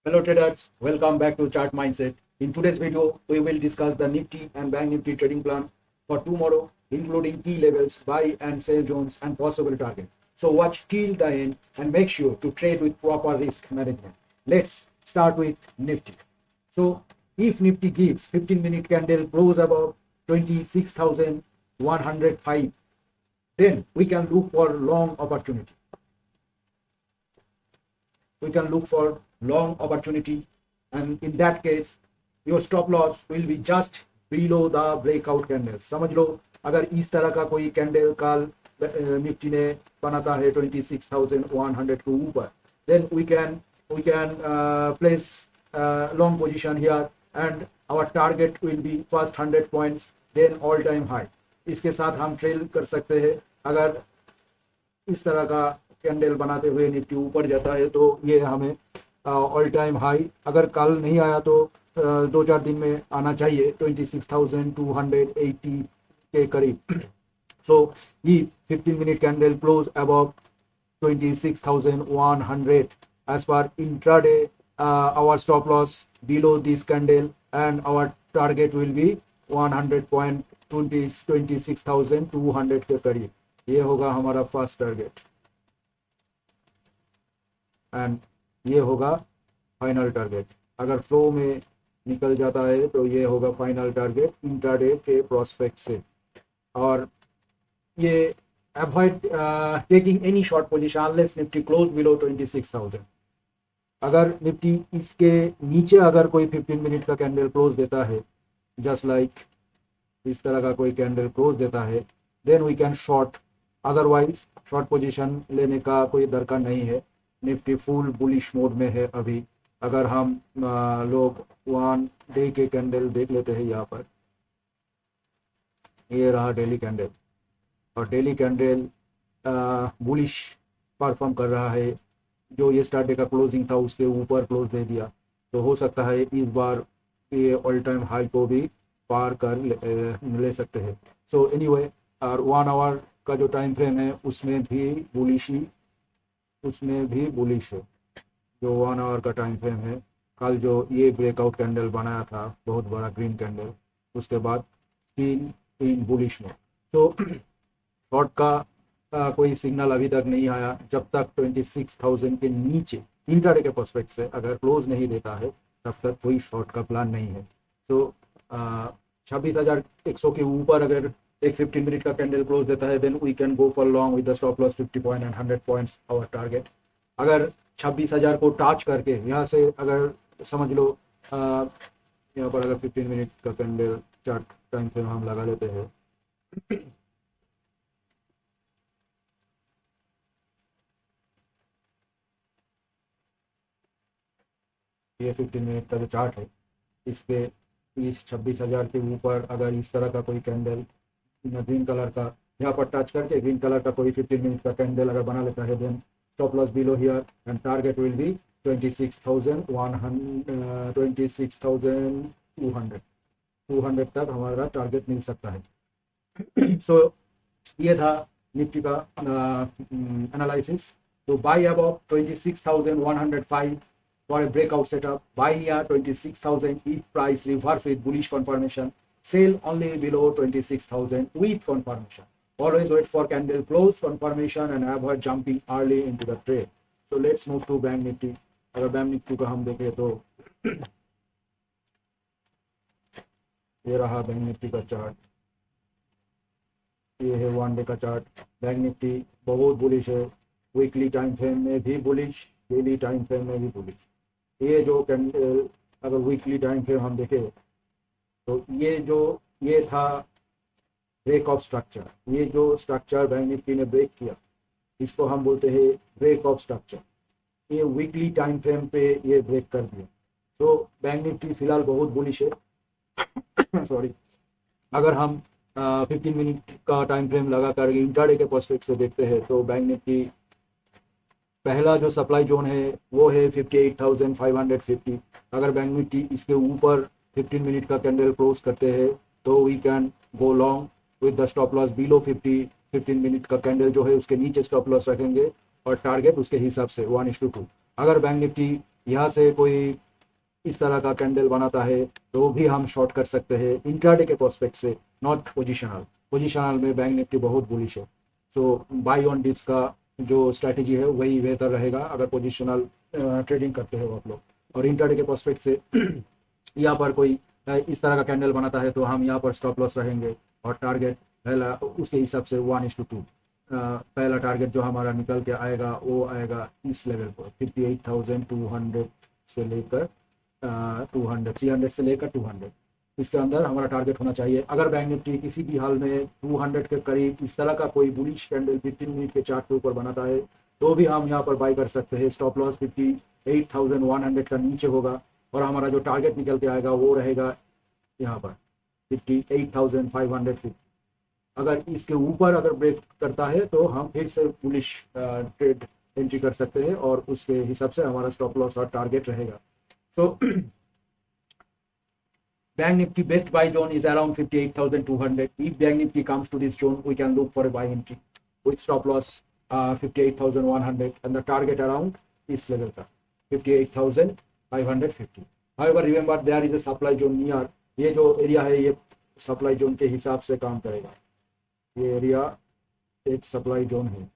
Hello traders, welcome back to Chart Mindset. In today's video, we will discuss the Nifty and Bank Nifty trading plan for tomorrow, including key levels, buy and sell zones, and possible target. So watch till the end and make sure to trade with proper risk management. Let's start with Nifty. So if Nifty gives 15-minute candle close above 26,105, then we can look for long opportunity. And in that case your stop loss will be just below the breakout candle. समझ लो, अगर इस तरह का कोई candle कल Nifty ने बनाता है 26,100 के ऊपर, then we can place long position here and our target will be first 100 points, then all time high. इसके साथ हम ट्रेल कर सकते हैं. अगर इस तरह का कैंडल बनाते हुए निफ्टी ऊपर जाता है तो ये हमें ऑल टाइम हाई, अगर कल नहीं आया तो 2-4 दिन में आना चाहिए 26,280 के करीब. सो ये 15-minute candle close above 26,100 as per intraday. Our stop loss below this candle and our target will be 100 point 26,200 के करीब. ये होगा हमारा फर्स्ट टारगेट एंड ये होगा फाइनल टारगेट. अगर फ्लो में निकल जाता है तो ये होगा फाइनल टारगेट इंट्राडे के प्रोस्पेक्ट से. और ये avoid taking any short position unless Nifty close below 26,000. अगर निफ्टी इसके नीचे अगर कोई 15 मिनट का कैंडल क्लोज देता है, जस्ट लाइक इस तरह का कोई कैंडल क्लोज देता है, then we can short. Otherwise short position लेने का कोई दरकार नहीं है. निफ्टी फुल बुलिश मोड में है अभी. अगर हम लोग 1 डे के कैंडल देख लेते हैं, यहाँ पर ये रहा डेली कैंडल, और डेली कैंडल बुलिश परफॉर्म कर रहा है. जो ये स्टार्ट डे का क्लोजिंग था उसके ऊपर क्लोज दे दिया, तो हो सकता है इस बार ये ऑल टाइम हाई को भी पार कर ले सकते हैं. सो एनीवे, और 1 आवर का जो टाइम फ्रेम है उसमें भी बुलिश है. जो 1 आवर का टाइम फ्रेम है, कल जो ये ब्रेकआउट कैंडल बनाया था बहुत बड़ा ग्रीन कैंडल, उसके बाद इन बुलिश में. तो शॉर्ट का कोई सिग्नल अभी तक नहीं आया. जब तक 26,000 के नीचे इंट्राडे के पर्सपेक्ट से अगर क्लोज नहीं देता है तब तक कोई शॉर्ट का प्लान नहीं है. तो 26,100 के ऊपर अगर एक 15 मिनट का कैंडल क्लोज देता है, then we can go for long with the stop loss 50 point and 100 points our target. अगर 26,000 को टच करके यहाँ से अगर समझ लो यहाँ पर अगर 15 मिनट का कैंडल चार्ट टाइम फ्रेम हम लगा लेते हैं, ये 15 मिनट का जो चार्ट है, इस पे इस 26,000 के ऊपर अगर इस तरह का कोई कैंडल ग्रीन कलर का यहाँ पर टच करके ग्रीन कलर का कोई 15 मिनट का कैंडल अगर बना लेता है, then stop loss below here and target will be 26,200 तक हमारा टारगेट मिल सकता है. सो ये था निफ्टी का एनालिसिस. तो by about 26,105 for a breakout setup. Buy near 26,000 if price reverse with bullish confirmation. Sell only below 26,000 with confirmation. Always wait for candle close confirmation and avoid jumping early into the trade. So let's move to Bank Nifty. अगर bank Nifty का हम देखें तो ये रहा bank Nifty का chart. ये है 1 डे का चार्ट. बैंक निफ्टी बहुत बुलिश है. वीकली टाइम फ्रेम में भी बुलिश, डेली टाइम फ्रेम में भी बुलिश. ये जो कैंडल अगर वीकली टाइम फ्रेम हम देखें तो ये था ब्रेक ऑफ स्ट्रक्चर. ये जो स्ट्रक्चर बैंक निफ्टी ने ब्रेक किया, इसको हम बोलते हैं ब्रेक ऑफ स्ट्रक्चर. ये वीकली टाइम फ्रेम पे ये ब्रेक कर दिया. तो बैंक निफ्टी फिलहाल बहुत बुलिश है. सॉरी, अगर हम 15 मिनट का टाइम फ्रेम लगा कर इंट्राडे के पर्सपेक्ट से देखते हैं तो बैंक निफ्टी पहला जो सप्लाई जोन है वो है 58,550. अगर बैंक निफ्टी इसके ऊपर 15 मिनट का कैंडल क्लोज करते हैं तो we can go long with the stop loss below 15 minute का कैंडल जो है उसके नीचे स्टॉप लॉस रखेंगे और टारगेट उसके हिसाब से 1:2. अगर बैंक निफ्टी यहाँ से कोई इस तरह का कैंडल बनाता है तो भी हम शॉर्ट कर सकते हैं इंट्राडे के प्रोस्पेक्ट से, नॉट पोजिशनल। पोजिशनल में बैंक निफ्टी बहुत बुलिश है, सो बाई ऑन डिप्स का जो स्ट्रैटेजी है वही बेहतर रहेगा अगर पोजिशनल ट्रेडिंग करते हो आप लोग। और इंट्राडे के प्रोस्पेक्ट से यहाँ पर कोई इस तरह का कैंडल बनाता है तो हम यहाँ पर स्टॉप लॉस रहेंगे और टारगेट पहला उसके हिसाब से 1:2। पहला टारगेट जो हमारा निकल के आएगा वो आएगा इस लेवल पर 58,200 से लेकर 200, 300 से लेकर 200, इसके अंदर हमारा टारगेट होना चाहिए। अगर बैंक निफ्टी किसी भी हाल में 200 के करीब इस तरह का कोई बुलिश कैंडल 15 मिनट के चार्ट के ऊपर बनाता है तो भी हम यहाँ पर बाई कर सकते हैं। स्टॉप लॉस 58,100 का नीचे होगा और हमारा जो टारगेट निकल के आएगा वो रहेगा यहाँ पर 58,550। अगर इसके ऊपर अगर ब्रेक करता है तो हम फिर से बुलिश ट्रेड एंट्री कर सकते हैं और उसके हिसाब से हमारा स्टॉप लॉस और टारगेट रहेगा। सो Bank Nifty best buy zone is around 58,200. If Bank Nifty comes to this zone, we can look for a buy entry with stop loss 58,100 and the target around this level 58,550. However, remember there is a supply zone near. ये जो area है ये supply zone के हिसाब से काम करेगा। ये एरिया एक सप्लाई जोन है।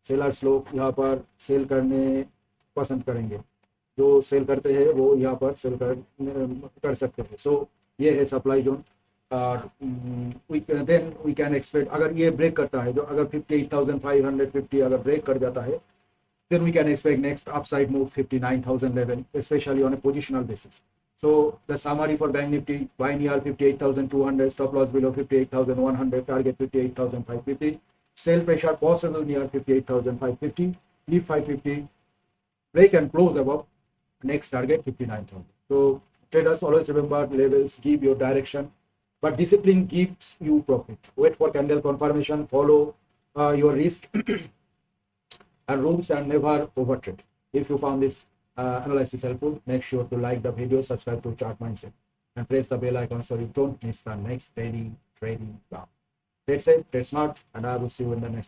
सेलर्स लोग यहाँ पर सेल करने पसंद करेंगे, जो सेल करते हैं वो यहाँ पर सेल कर सकते हैं। सो ये है सप्लाई जोन। और देन वी कैन एक्सपेक्ट अगर ये ब्रेक करता है, जो अगर 58,550 अगर ब्रेक कर जाता है, then we can expect next upside move 59,000 level, especially on a positional basis. So the summary for Bank Nifty: buy near 58,200, stop loss below 58,100, target 58,550, sell pressure possible near 58,550, if 550 break and close above, next target 59,000. So traders always remember levels give your direction, but discipline gives you profit. Wait for candle confirmation, follow your risk and rules, and never overtrade. If you found this analysis helpful, make sure to like the video, subscribe to Chart Mindset, and press the bell icon so you don't miss the next daily trading round. That's it, that's not, and I will see you in the next.